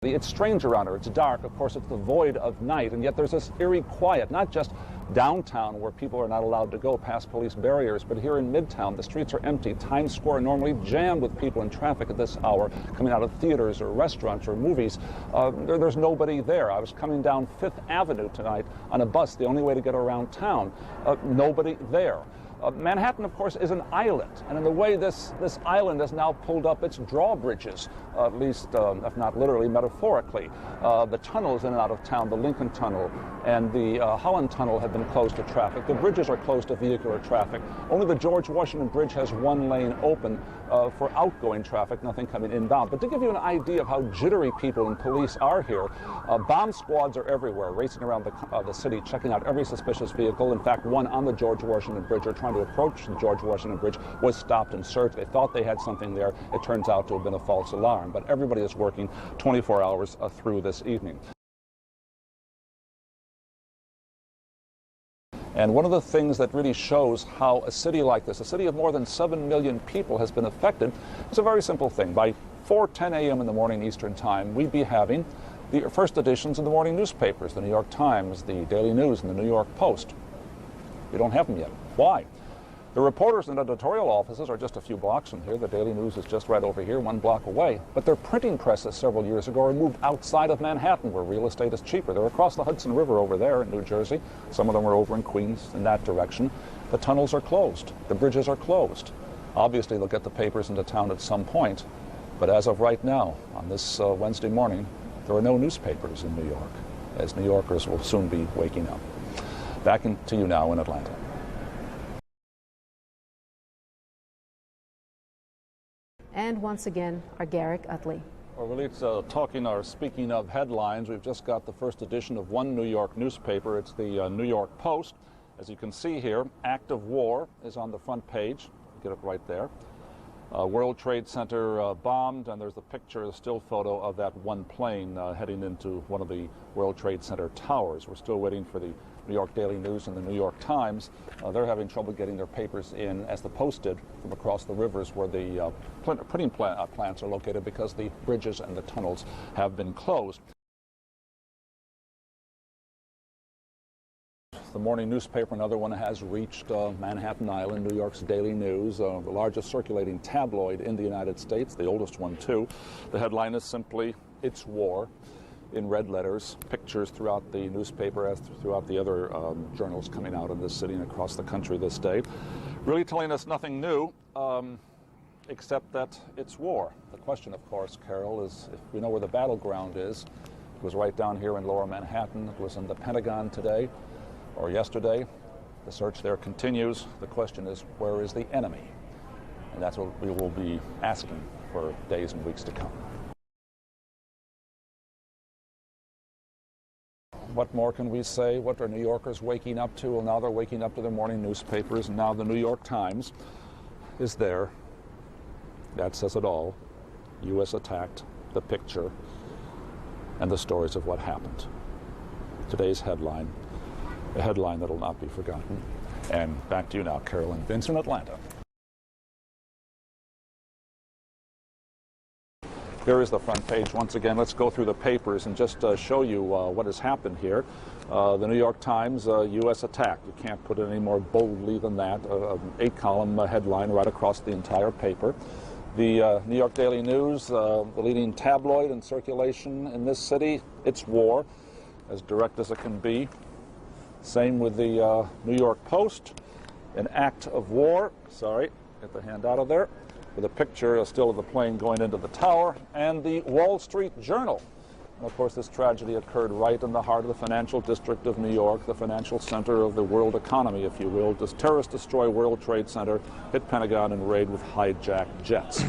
It's strange around here. It's dark. Of course, it's the void of night, and yet there's this eerie quiet, not just downtown where people are not allowed to go past police barriers, but here in Midtown, the streets are empty. Times Square normally jammed with people in traffic at this hour, coming out of theaters or restaurants or movies. There's nobody there. I was coming down Fifth Avenue tonight on a bus, the only way to get around town. Nobody there. Manhattan, of course, is an island, and in the way this island has now pulled up its drawbridges, at least, if not literally, metaphorically. The tunnels in and out of town, the Lincoln Tunnel and the Holland Tunnel have been closed to traffic. The bridges are closed to vehicular traffic. Only the George Washington Bridge has one lane open for outgoing traffic, nothing coming inbound. But to give you an idea of how jittery people and police are here, bomb squads are everywhere, racing around the city, checking out every suspicious vehicle. In fact, one on the George Washington Bridge are trying to approach the George Washington Bridge was stopped and searched. They thought they had something there. It turns out to have been a false alarm. But everybody is working 24 hours through this evening. And one of the things that really shows how a city like this, a city of more than 7 million people, has been affected, is a very simple thing. By 4:10 a.m. in the morning Eastern Time, we'd be having the first editions of the morning newspapers, the New York Times, the Daily News, and the New York Post. We don't have them yet. Why? The reporters and editorial offices are just a few blocks from here. The Daily News is just right over here, 1 block away. But their printing presses several years ago were moved outside of Manhattan, where real estate is cheaper. They're across the Hudson River over there in New Jersey. Some of them are over in Queens in that direction. The tunnels are closed. The bridges are closed. Obviously, they'll get the papers into town at some point. But as of right now, on this Wednesday morning, there are no newspapers in New York, as New Yorkers will soon be waking up. Back to you now in Atlanta. And once again, our Garrick Utley. Well, really, speaking of headlines, we've just got the first edition of one New York newspaper. It's the New York Post. As you can see here, act of war is on the front page. Get it right there. World Trade Center bombed, and there's a picture, a still photo of that one plane heading into one of the World Trade Center towers. We're still waiting for the New York Daily News and the New York Times. They're having trouble getting their papers in, as the Post did, from across the rivers where the printing plants are located, because the bridges and the tunnels have been closed. The morning newspaper, another one, has reached Manhattan Island, New York's Daily News, the largest circulating tabloid in the United States, the oldest one too. The headline is simply, "It's War," in red letters, pictures throughout the newspaper, as throughout the other journals coming out in this city and across the country this day. Really telling us nothing new, except that it's war. The question, of course, Carol, is if we know where the battleground is. It was right down here in Lower Manhattan. It was in the Pentagon today or yesterday. The search there continues. The question is, where is the enemy? And that's what we will be asking for days and weeks to come. What more can we say? What are New Yorkers waking up to? Well, now they're waking up to their morning newspapers, and now the New York Times is there. That says it all. U.S. attacked, the picture, and the stories of what happened. Today's headline, a headline that will not be forgotten. And back to you now, Carol and Vince in Atlanta. Here is the front page once again. Let's go through the papers and just show you what has happened here. The New York Times, U.S. attack. You can't put it any more boldly than that. 8-column headline right across the entire paper. The New York Daily News, the leading tabloid in circulation in this city, it's war, as direct as it can be. Same with the New York Post, an act of war. Sorry, get the hand out of there. With a picture still of the plane going into the tower, and the Wall Street Journal. And of course, this tragedy occurred right in the heart of the financial district of New York, the financial center of the world economy, if you will. Terrorists destroy World Trade Center, hit Pentagon, and raid with hijacked jets.